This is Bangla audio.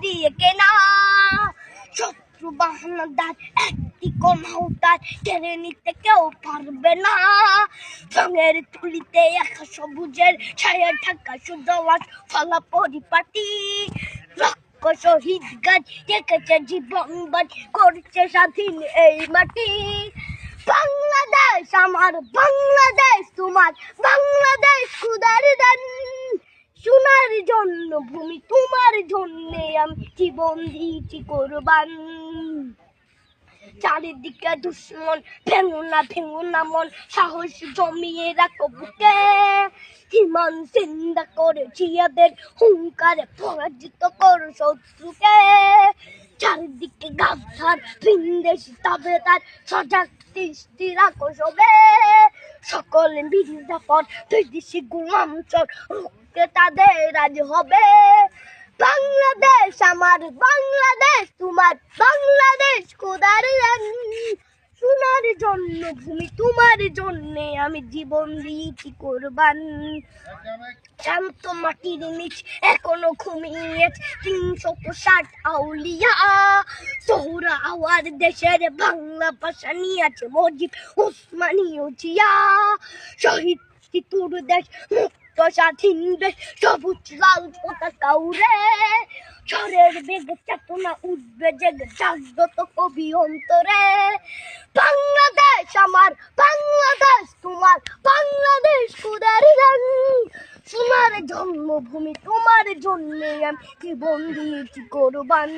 দিয়ে কেনা। শত্রু বাহানাদার একটি কোনাও তার কেড়ে নিতে কেউ পারবে না। রঙের তুলিতে একা সবুজের ছায়া ঢাকা সুজলাস ফলা পরিপাটি। লক্ষ শহীদ গাছ রেখেছে জীবন বাজ করছে স্বাধীন এই মাটি। বাংলাদেশ আমার, বাংলাদেশ তোমার, বাংলাদেশ খুদার দান। সোনার জন্য ভূমি তোমার জন্যে আমি জীবন দিয়েছি কোরবান। চারিদিকে দুশ্মন, ভেঙো না মন, সাহস জমিয়ে রাখো বুকে। ইমান জিন্দা করেছি এদের হুঙ্কারে, পরাজিত করো শত্রুকে। চারিদিকে গাদ্দার ভিনদেশি তাবেদার, সজাগ দৃষ্টি রাখো সবে। সকল মির্জাফর বিদেশি গোলাম চোর রুখতে তাদের আজ হবে। বাংলাদেশ আমার, বাংলাদেশ তোমার, বাংলাদেশ খোদার দান। সোনার জন্য ভূমি তোমার জন্যে আমি জীবন দিয়েছি কোরবান। শান্ত মাটির নিচ এখনো ঘুমিয়ে 360 আউলিয়া। সোহরা আওয়ার দেশের বাংলা ভাষা নিয়ে আছে মজিব উসমানীয় জিয়া। শহীদ তিতুর দেশ, মুক্ত স্বাধীন দেশ, সবুজ লাল পতাকা উড়ে। ঝড়ের বেগে চেতনা উঠবে জেগে, জাগ্রত কবি অন্তরে। বাংলাদেশ আমার, বাংলাদেশ তোমার, বাংলাদেশ খোদার দান। সোনার জন্মভূমি তোমার জন্যে আমি জীবন দিয়েছি কোরবান।